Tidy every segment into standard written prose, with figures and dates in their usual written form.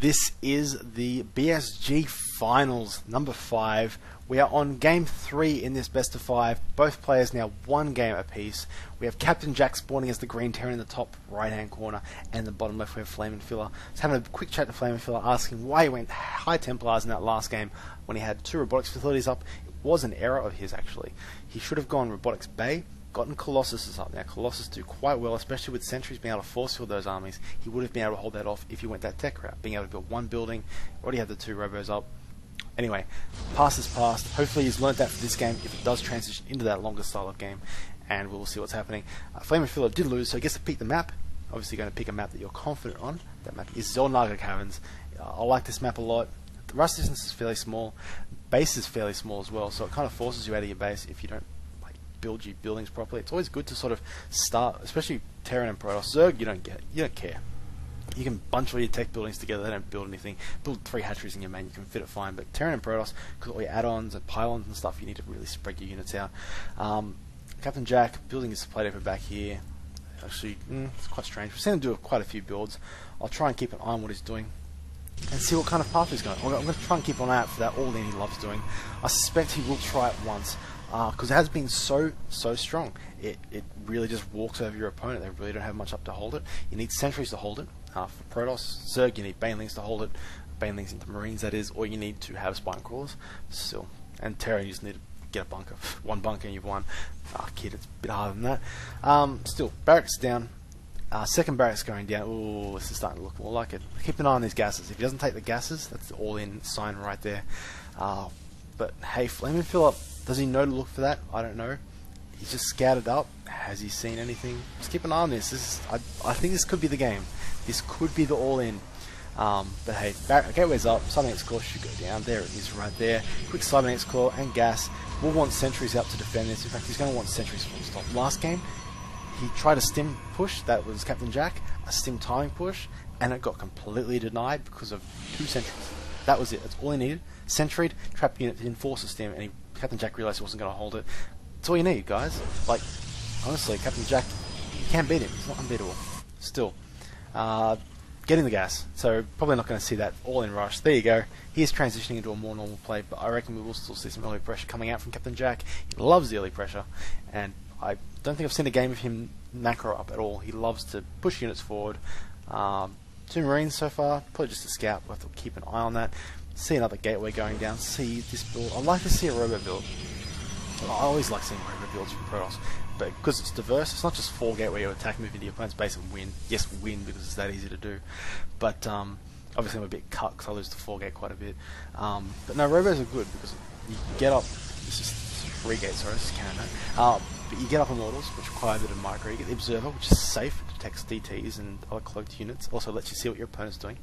This is the BSG Finals, number 5. We are on game 3 in this best of 5. Both players now 1 game apiece. We have Captainjack spawning as the green Terran in the top right-hand corner, and the bottom left we have Flaminflier. Just having a quick chat to Flaminflier, asking why he went High Templars in that last game when he had 2 robotics facilities up. It was an error of his, actually. He should have gone Robotics Bay, gotten Colossus up. Now Colossus do quite well, especially with sentries being able to force field those armies. He would have been able to hold that off if he went that tech route, being able to build 1 building. Already had the 2 robos up. Anyway, past is past. Hopefully he's learnt that for this game if it does transition into that longer style of game, and we'll see what's happening. Flaminflier did lose, so he gets to pick the map. Obviously going to pick a map that you're confident on. That map is Zelnaga Caverns. I like this map a lot. The rust distance is fairly small. Base is fairly small as well, so it kind of forces you out of your base if you don't build your buildings properly. It's always good to sort of start, especially Terran and Protoss. Zerg, you don't care. You can bunch all your tech buildings together, they don't build anything. Build 3 hatcheries in your main, you can fit it fine. But Terran and Protoss, because all your add-ons and pylons and stuff, you need to really spread your units out. Captainjack, building his plate over back here. Actually, it's quite strange. We've seen him do quite a few builds. I'll try and keep an eye on what he's doing and see what kind of path he's going. I'm going to try and keep an eye out for that all-in he loves doing. I suspect he will try it once, because it has been so strong. It really just walks over your opponent. They really don't have much up to hold it. You need sentries to hold it. For Protoss, Zerg, you need banelings to hold it. Banelings into Marines, that is, or you need to have spine crawlers. Still, and Terra, you just need to get a bunker. 1 bunker and you've won. Kid, it's a bit harder than that. Still, barracks down. Second barracks going down. Ooh, this is starting to look more like it. Keep an eye on these gases. If he doesn't take the gases, that's the all-in sign right there. But hey, Flaminflier, does he know to look for that? I don't know. He's just scouted up. Has he seen anything? Just keep an eye on this. I think this could be the game. This could be the all-in. But hey, gateway's up. Cybernetics Core should go down. There it is right there. Quick Cybernetics Core and gas. We'll want sentries out to defend this. In fact, he's going to want sentries full stop. Last game, he tried a stim push. That was Captainjack. A stim timing push. And it got completely denied because of 2 sentries. That was it. That's all he needed. Sentryed, trap unit, enforce a stim, and Captainjack realized he wasn't going to hold it. That's all you need, guys. Like, honestly, Captainjack, you can't beat him. He's not unbeatable. Still. Getting the gas, so probably not going to see that all-in rush. There you go. He is transitioning into a more normal play, but I reckon we will still see some early pressure coming out from Captainjack. He loves the early pressure, and I don't think I've seen a game of him macro up at all. He loves to push units forward. 2 Marines so far, probably just a scout. We'll have to keep an eye on that. See another gateway going down. See this build. I'd like to see a robo build. I always like seeing robo builds from Protoss. But because it's diverse, it's not just 4 gateway you attack, move into your opponent's base and win. Yes, win because it's that easy to do. But obviously I'm a bit cut because I lose the 4 gate quite a bit. But no, robos are good because you get up. This is 3 gates, sorry, this is Canada. But you get up Immortals, which require a bit of micro. You get the Observer, which is safe, it detects DTs and other cloaked units. Also lets you see what your opponent's doing.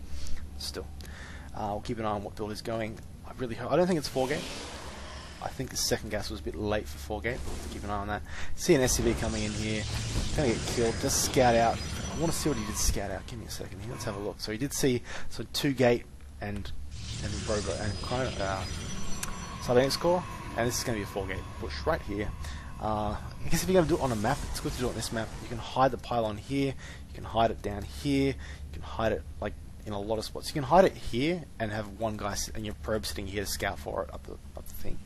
Still, we'll keep an eye on what build is going. I don't think it's 4 gate. I think the second gas was a bit late for 4 gate, but we'll have to keep an eye on that. See an SCV coming in here. Going to get killed. Just scout out. I want to see what he did scout out. Give me a second here. Let's have a look. So he did see 2 gate and robo and Cybernetics Core, and this is going to be a 4 gate push right here. I guess if you're going to do it on a map, it's good to do it on this map. You can hide the pylon here. You can hide it down here. You can hide it like in a lot of spots. You can hide it here and have 1 guy and your probe sitting here to scout for it up the thing.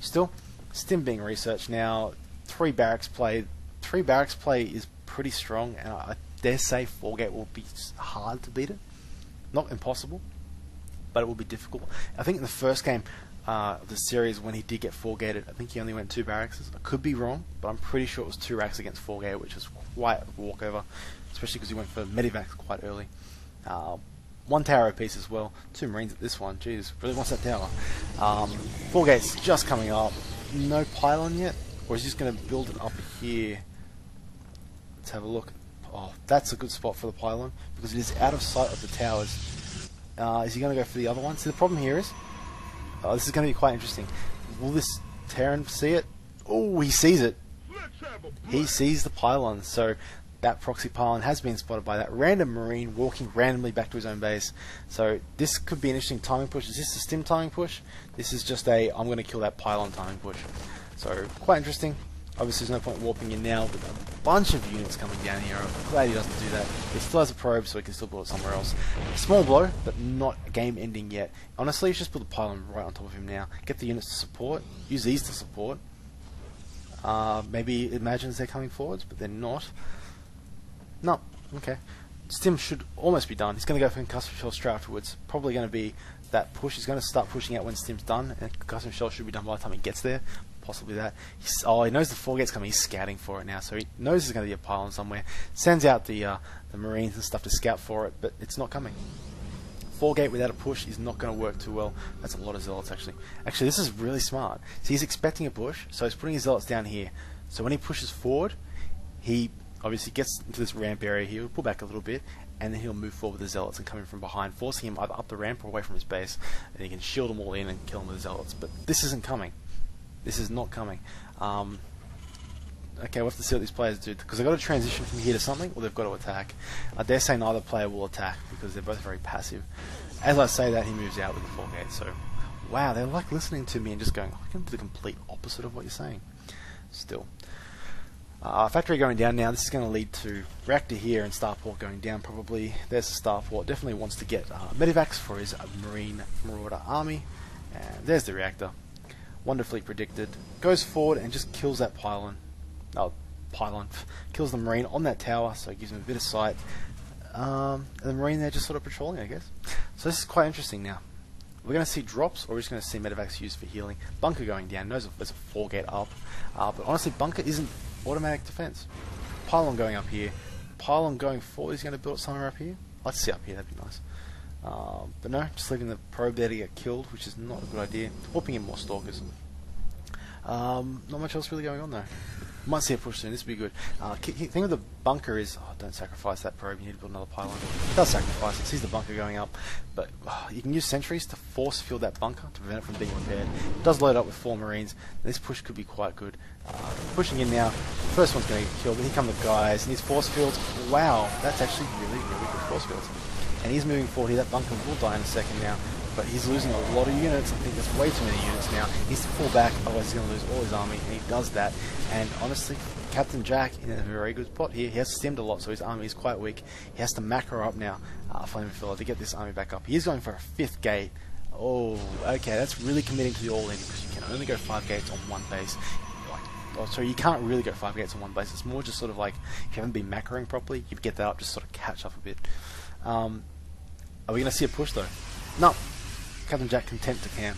Still, stim being researched now. 3 barracks play. 3 barracks play is pretty strong, and I dare say 4 gate will be hard to beat it. Not impossible, but it will be difficult. I think in the first game of the series, when he did get 4 gated, I think he only went 2 barracks. I could be wrong, but I'm pretty sure it was 2 racks against 4 gate, which is quite a walkover, especially because he went for medivacs quite early. 1 tower piece as well. 2 Marines at this one. Jeez, really wants that tower. 4 gates just coming up. No pylon yet? Or is he just going to build it up here? Let's have a look. Oh, that's a good spot for the pylon because it is out of sight of the towers. Is he going to go for the other one? See, the problem here is, this is going to be quite interesting. Will this Terran see it? Oh, he sees it. He sees the pylon. So that proxy pylon has been spotted by that random Marine walking randomly back to his own base. So this could be an interesting timing push. Is this a stim timing push? This is just a I'm going to kill that pylon timing push. So quite interesting. Obviously there's no point warping in now with a bunch of units coming down here. I'm glad he doesn't do that. He still has a probe, so he can still build it somewhere else. Small blow, but not game ending yet. Honestly, just put the pylon right on top of him now. Get the units to support. Use these to support. Maybe imagines they're coming forwards, but they're not. No, okay. Stim should almost be done. He's going to go for custom shell straight afterwards. Probably going to be that push. He's going to start pushing out when Stim's done, and custom shell should be done by the time he gets there. Possibly that. He knows the 4 gate's coming. He's scouting for it now, so he knows there's going to be a pylon somewhere. Sends out the Marines and stuff to scout for it, but it's not coming. 4 gate without a push is not going to work too well. That's a lot of zealots, actually. Actually, this is really smart. So he's expecting a push, so he's putting his zealots down here. So when he pushes forward, he obviously gets into this ramp area here. He'll pull back a little bit, and then he'll move forward with the zealots and come in from behind, forcing him either up the ramp or away from his base. And he can shield them all in and kill them with the zealots. But this isn't coming. This is not coming. Okay, we'll have to see what these players do, because they've got to transition from here to something, or they've got to attack. I dare say neither player will attack, because they're both very passive. As I say that, he moves out with the 4 gate, so... Wow, they're like listening to me and just going, I can do the complete opposite of what you're saying. Still. Factory going down now. This is going to lead to reactor here and starport going down probably. There's the starport. Definitely wants to get medivacs for his Marine Marauder army. And there's the reactor. Wonderfully predicted. Goes forward and just kills that pylon. Pylon. Kills the Marine on that tower, so it gives him a bit of sight. And the Marine there just sort of patrolling, I guess. So this is quite interesting now. We're going to see drops, or we're just going to see medivacs used for healing. Bunker going down. Knows there's a 4 gate up. But honestly, bunker isn't automatic defense. Pylon going up here. Pylon going forward. He's going to build it somewhere up here. Let's see up here. That'd be nice. But no, just leaving the probe there to get killed, which is not a good idea. Warping in more stalkers. Not much else really going on though. Might see a push soon. This would be good. Thing with the bunker is, don't sacrifice that probe. You need to build another pylon. It does sacrifice it. Sees the bunker going up, but you can use sentries to force field that bunker to prevent it from being repaired. It does load up with 4 Marines. This push could be quite good. Pushing in now. First one's going to get killed. Then here come the guys, and these force fields. Wow, that's actually really good force fields. And he's moving forward here. That bunker will die in a second now. But he's losing a lot of units. I think there's way too many units now. He needs to pull back, otherwise he's going to lose all his army, and he does that. And honestly, Captainjack in a very good spot here. He has stemmed a lot, so his army is quite weak. He has to macro up now, Flaminflier, to get this army back up. He is going for a 5th gate. Oh, okay, that's really committing to the all-in, because you can only go 5 gates on one base. So you can't really go 5 gates on one base. It's more just sort of like, if you haven't been macroing properly, you get that up, just sort of catch up a bit. Are we going to see a push though? No. Captainjack content to camp.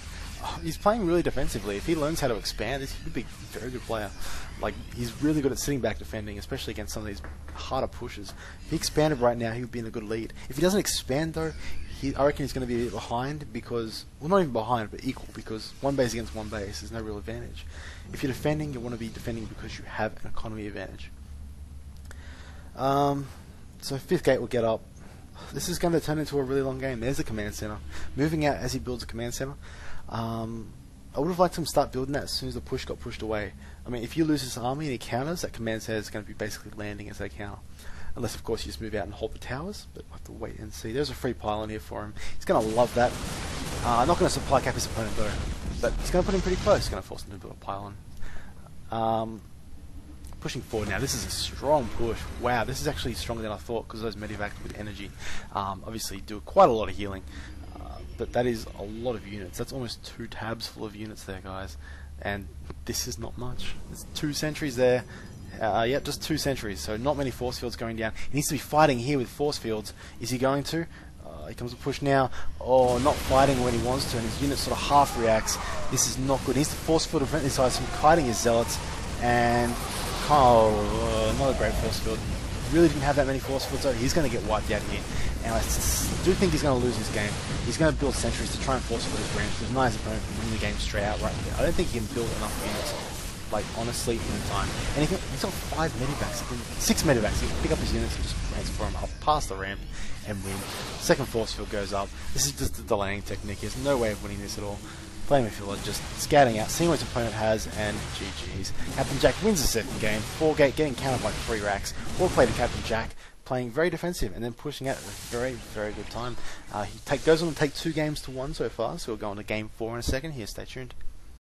He's playing really defensively. If he learns how to expand, he could be a very good player. Like, he's really good at sitting back defending, especially against some of these harder pushes. If he expanded right now, he would be in a good lead. If he doesn't expand though, I reckon he's going to be a bit behind because, well, not even behind, but equal, because one base against one base, there's no real advantage. If you're defending, you want to be defending because you have an economy advantage. So 5th gate will get up. This is going to turn into a really long game. There's the command center. Moving out as he builds a command center. I would have liked him to start building that as soon as the push got pushed away. I mean, if you lose this army and he counters, that command center is going to be basically landing as they counter. Unless, of course, you just move out and hold the towers. But we'll have to wait and see. There's a free pylon here for him. He's going to love that. Not going to supply cap his opponent, though. But he's going to put him pretty close. He's going to force him to build a pylon. Pushing forward now. This is a strong push. Wow, this is actually stronger than I thought because those medivacs with energy obviously do quite a lot of healing. But that is a lot of units. That's almost 2 tabs full of units there, guys. And this is not much. There's 2 sentries there. Yeah, just 2 sentries. So not many force fields going down. He needs to be fighting here with force fields. Is he going to? Here comes a push now. Oh, not fighting when he wants to, and his unit sort of half reacts. This is not good. He needs to force field to prevent this guy from kiting his zealots. And not a great force field. Really didn't have that many force fields though. He's going to get wiped out here. And I do think he's going to lose this game. He's going to build sentries to try and force field his range. There's a nice opponent can win the game straight out right here. I don't think he can build enough units, like, honestly, in time. And he's got 5 medivacs. 6 medivacs. He can pick up his units and just transform up past the ramp and win. Second force field goes up. This is just a delaying technique. He has no way of winning this at all. Flaminflier just scouting out, seeing what his opponent has, and GG's. Captainjack wins the 2nd game. 4 gate, getting countered by 3 racks. Well played to Captainjack, playing very defensive and then pushing out at a very, very good time. He goes on to take 2 games to 1 so far, so we'll go on to game 4 in a second. Here, stay tuned.